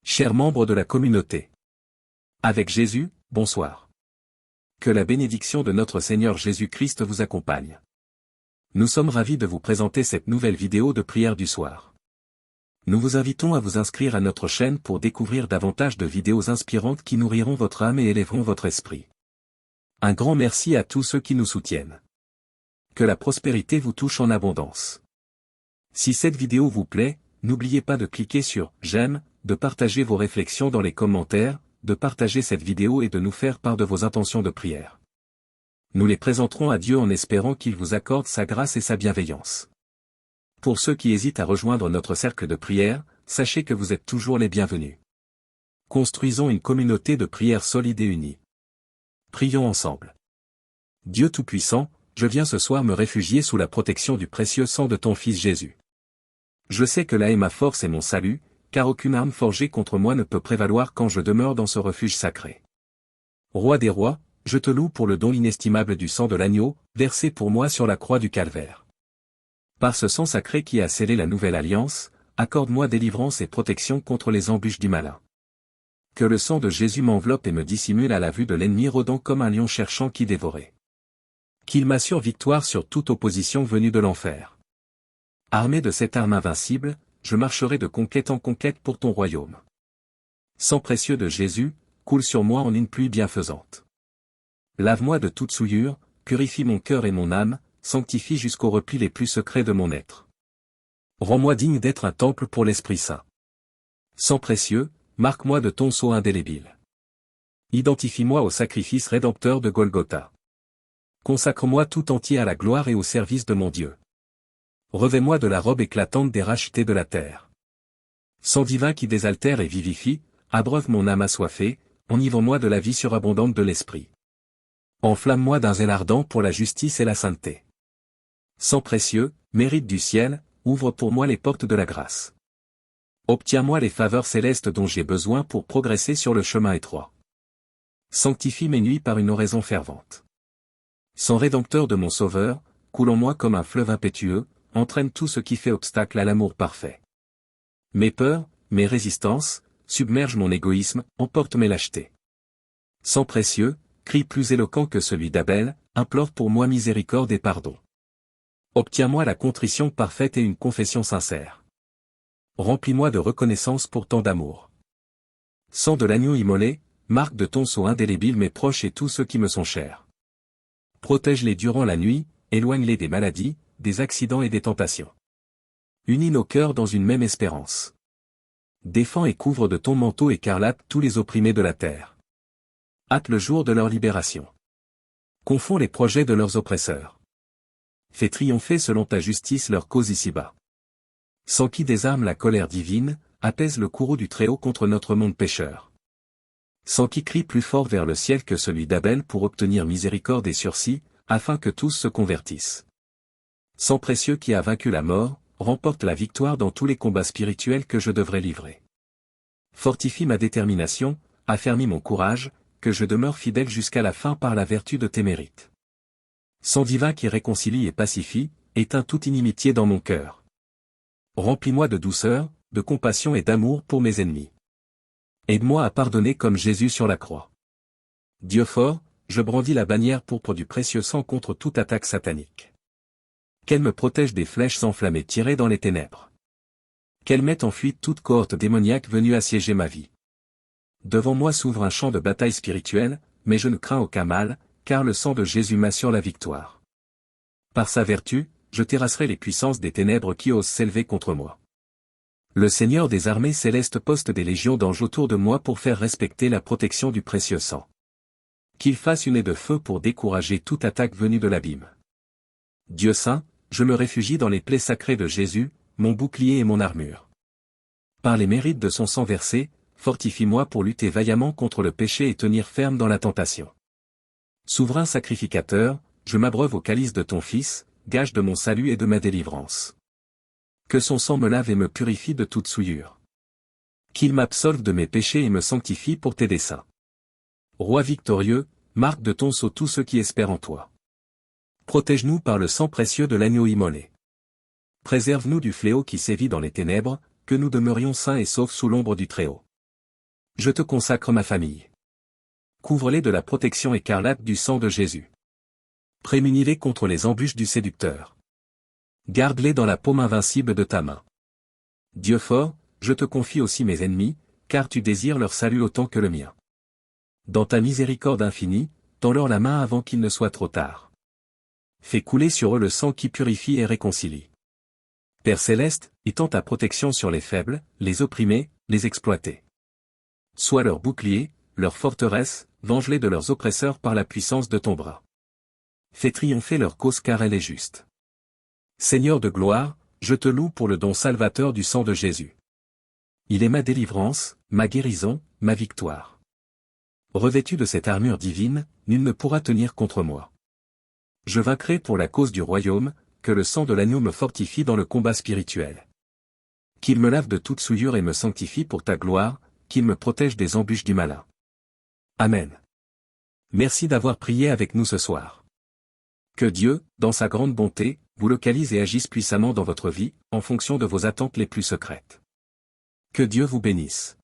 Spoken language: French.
Chers membres de la communauté. Avec Jésus, bonsoir. Que la bénédiction de notre Seigneur Jésus-Christ vous accompagne. Nous sommes ravis de vous présenter cette nouvelle vidéo de prière du soir. Nous vous invitons à vous inscrire à notre chaîne pour découvrir davantage de vidéos inspirantes qui nourriront votre âme et élèveront votre esprit. Un grand merci à tous ceux qui nous soutiennent. Que la prospérité vous touche en abondance. Si cette vidéo vous plaît, n'oubliez pas de cliquer sur « J'aime », de partager vos réflexions dans les commentaires, de partager cette vidéo et de nous faire part de vos intentions de prière. Nous les présenterons à Dieu en espérant qu'il vous accorde sa grâce et sa bienveillance. Pour ceux qui hésitent à rejoindre notre cercle de prière, sachez que vous êtes toujours les bienvenus. Construisons une communauté de prière solide et unie. Prions ensemble. Dieu Tout-Puissant, je viens ce soir me réfugier sous la protection du précieux sang de ton Fils Jésus. Je sais que là est ma force et mon salut, car aucune arme forgée contre moi ne peut prévaloir quand je demeure dans ce refuge sacré. Roi des rois, je te loue pour le don inestimable du sang de l'agneau, versé pour moi sur la croix du calvaire. Par ce sang sacré qui a scellé la nouvelle alliance, accorde-moi délivrance et protection contre les embûches du malin. Que le sang de Jésus m'enveloppe et me dissimule à la vue de l'ennemi rôdant comme un lion cherchant qui dévorer. Qu'il m'assure victoire sur toute opposition venue de l'enfer. Armé de cette arme invincible, je marcherai de conquête en conquête pour ton royaume. Sang précieux de Jésus, coule sur moi en une pluie bienfaisante. Lave-moi de toute souillure, purifie mon cœur et mon âme, sanctifie jusqu'aux replis les plus secrets de mon être. Rends-moi digne d'être un temple pour l'Esprit Saint. Sang précieux, marque-moi de ton sceau indélébile. Identifie-moi au sacrifice rédempteur de Golgotha. Consacre-moi tout entier à la gloire et au service de mon Dieu. Revêt-moi de la robe éclatante des rachetés de la terre. Sang divin qui désaltère et vivifie, abreuve mon âme assoiffée, enivre-moi de la vie surabondante de l'esprit. Enflamme-moi d'un zèle ardent pour la justice et la sainteté. Sang précieux, mérite du ciel, ouvre pour moi les portes de la grâce. Obtiens-moi les faveurs célestes dont j'ai besoin pour progresser sur le chemin étroit. Sanctifie mes nuits par une oraison fervente. Sang rédempteur de mon Sauveur, coule en moi comme un fleuve impétueux, entraîne tout ce qui fait obstacle à l'amour parfait. Mes peurs, mes résistances, submergent mon égoïsme, emportent mes lâchetés. Sang précieux, cri plus éloquent que celui d'Abel, implore pour moi miséricorde et pardon. Obtiens-moi la contrition parfaite et une confession sincère. Remplis-moi de reconnaissance pour tant d'amour. Sang de l'agneau immolé, marque de ton sceau indélébile mes proches et tous ceux qui me sont chers. Protège-les durant la nuit, éloigne-les des maladies, des accidents et des tentations. Unis nos cœurs dans une même espérance. Défends et couvre de ton manteau écarlate tous les opprimés de la terre. Hâte le jour de leur libération. Confonds les projets de leurs oppresseurs. Fais triompher selon ta justice leur cause ici-bas. Sans qui désarme la colère divine, apaise le courroux du Très-Haut contre notre monde pécheur. Sans qui crie plus fort vers le ciel que celui d'Abel pour obtenir miséricorde et sursis, afin que tous se convertissent. Sang précieux qui a vaincu la mort, remporte la victoire dans tous les combats spirituels que je devrais livrer. Fortifie ma détermination, affermis mon courage, que je demeure fidèle jusqu'à la fin par la vertu de tes mérites. Sang divin qui réconcilie et pacifie, éteins toute inimitié dans mon cœur. Remplis-moi de douceur, de compassion et d'amour pour mes ennemis. Aide-moi à pardonner comme Jésus sur la croix. Dieu fort, je brandis la bannière pourpre du précieux sang contre toute attaque satanique. Qu'elle me protège des flèches enflammées tirées dans les ténèbres. Qu'elle mette en fuite toute cohorte démoniaque venue assiéger ma vie. Devant moi s'ouvre un champ de bataille spirituelle, mais je ne crains aucun mal, car le sang de Jésus m'assure la victoire. Par sa vertu, je terrasserai les puissances des ténèbres qui osent s'élever contre moi. Le Seigneur des armées célestes poste des légions d'anges autour de moi pour faire respecter la protection du précieux sang. Qu'il fasse une haie de feu pour décourager toute attaque venue de l'abîme. Dieu saint, je me réfugie dans les plaies sacrées de Jésus, mon bouclier et mon armure. Par les mérites de son sang versé, fortifie-moi pour lutter vaillamment contre le péché et tenir ferme dans la tentation. Souverain sacrificateur, je m'abreuve au calice de ton Fils, gage de mon salut et de ma délivrance. Que son sang me lave et me purifie de toute souillure. Qu'il m'absolve de mes péchés et me sanctifie pour tes desseins. Roi victorieux, marque de ton sceau tous ceux qui espèrent en toi. Protège-nous par le sang précieux de l'agneau immolé. Préserve-nous du fléau qui sévit dans les ténèbres, que nous demeurions sains et saufs sous l'ombre du Très-Haut. Je te consacre ma famille. Couvre-les de la protection écarlate du sang de Jésus. Prémunis-les contre les embûches du séducteur. Garde-les dans la paume invincible de ta main. Dieu fort, je te confie aussi mes ennemis, car tu désires leur salut autant que le mien. Dans ta miséricorde infinie, tends-leur la main avant qu'il ne soit trop tard. Fais couler sur eux le sang qui purifie et réconcilie. Père céleste, étends ta protection sur les faibles, les opprimés, les exploités. Sois leur bouclier, leur forteresse, venge-les de leurs oppresseurs par la puissance de ton bras. Fais triompher leur cause car elle est juste. Seigneur de gloire, je te loue pour le don salvateur du sang de Jésus. Il est ma délivrance, ma guérison, ma victoire. Revêtu de cette armure divine, nul ne pourra tenir contre moi. Je vaincrai pour la cause du royaume, que le sang de l'agneau me fortifie dans le combat spirituel. Qu'il me lave de toute souillure et me sanctifie pour ta gloire, qu'il me protège des embûches du malin. Amen. Merci d'avoir prié avec nous ce soir. Que Dieu, dans sa grande bonté, vous localise et agisse puissamment dans votre vie, en fonction de vos attentes les plus secrètes. Que Dieu vous bénisse.